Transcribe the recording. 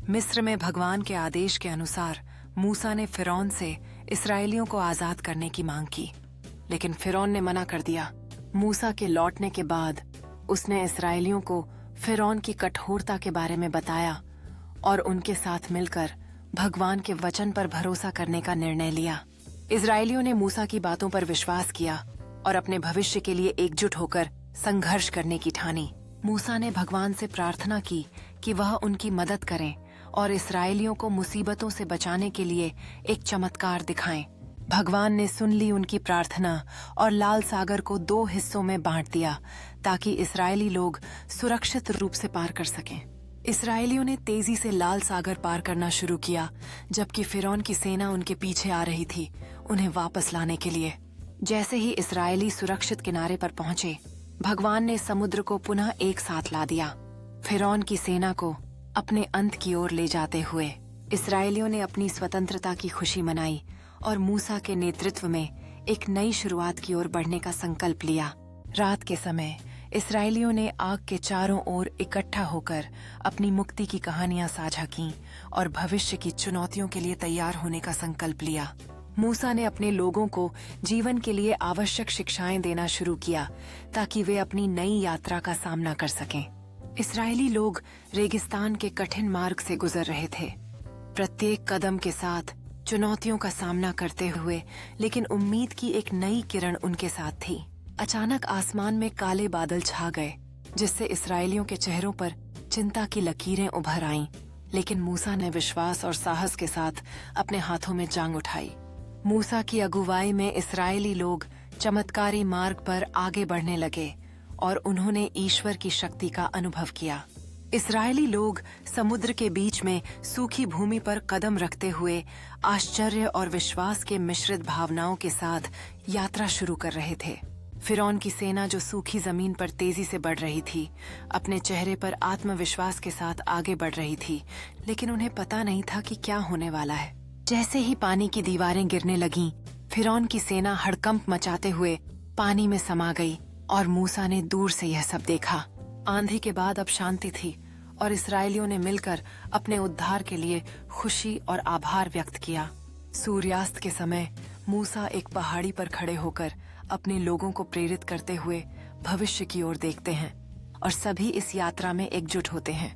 मिस्र में भगवान के आदेश के अनुसार मूसा ने फिरौन से इस्राएलियों को आजाद करने की मांग की, लेकिन फिरौन ने मना कर दिया। मूसा के लौटने के बाद उसने इस्राएलियों को फिरौन की कठोरता के बारे में बताया और उनके साथ मिलकर भगवान के वचन पर भरोसा करने का निर्णय लिया। इस्राएलियों ने मूसा की बातों पर विश्वास किया और अपने भविष्य के लिए एकजुट होकर संघर्ष करने की ठानी। मूसा ने भगवान से प्रार्थना की कि वह उनकी मदद करें और इस्राएलियों को मुसीबतों से बचाने के लिए एक चमत्कार दिखाएं। भगवान ने सुन ली उनकी प्रार्थना और लाल सागर को 2 हिस्सों में बांट दिया ताकि इस्राएली लोग सुरक्षित रूप से पार कर सकें। इस्राएलियों ने तेजी से लाल सागर पार करना शुरू किया, जबकि फिरौन की सेना उनके पीछे आ रही थी उन्हें वापस लाने के लिए। जैसे ही इस्राएली सुरक्षित किनारे पर पहुंचे, भगवान ने समुद्र को पुनः एक साथ ला दिया। फिरौन की सेना को अपने अंत की ओर ले जाते हुए इस्राएलियों ने अपनी स्वतंत्रता की खुशी मनाई और मूसा के नेतृत्व में एक नई शुरुआत की ओर बढ़ने का संकल्प लिया। रात के समय इस्राएलियों ने आग के चारों ओर इकट्ठा होकर अपनी मुक्ति की कहानियां साझा कीं और भविष्य की चुनौतियों के लिए तैयार होने का संकल्प लिया। मूसा ने अपने लोगों को जीवन के लिए आवश्यक शिक्षाएं देना शुरू किया ताकि वे अपनी नई यात्रा का सामना कर सकें। इस्राएली लोग रेगिस्तान के कठिन मार्ग से गुजर रहे थे, प्रत्येक कदम के साथ चुनौतियों का सामना करते हुए, लेकिन उम्मीद की एक नई किरण उनके साथ थी। अचानक आसमान में काले बादल छा गए, जिससे इस्राएलियों के चेहरों पर चिंता की लकीरें उभर आईं। लेकिन मूसा ने विश्वास और साहस के साथ अपने हाथों में जांग उठाई। मूसा की अगुवाई में इस्राएली लोग चमत्कारी मार्ग पर आगे बढ़ने लगे और उन्होंने ईश्वर की शक्ति का अनुभव किया। इस्राएली लोग समुद्र के बीच में सूखी भूमि पर कदम रखते हुए आश्चर्य और विश्वास के मिश्रित भावनाओं के साथ यात्रा शुरू कर रहे थे। फिरौन की सेना जो सूखी जमीन पर तेजी से बढ़ रही थी, अपने चेहरे पर आत्मविश्वास के साथ आगे बढ़ रही थी, लेकिन उन्हें पता नहीं था कि क्या होने वाला है। जैसे ही पानी की दीवारें गिरने लगीं, फिरौन की सेना हड़कंप मचाते हुए पानी में समा गई और मूसा ने दूर से यह सब देखा। आंधी के बाद अब शांति थी और इस्राएलियों ने मिलकर अपने उद्धार के लिए खुशी और आभार व्यक्त किया। सूर्यास्त के समय मूसा एक पहाड़ी पर खड़े होकर अपने लोगों को प्रेरित करते हुए भविष्य की ओर देखते हैं और सभी इस यात्रा में एकजुट होते हैं।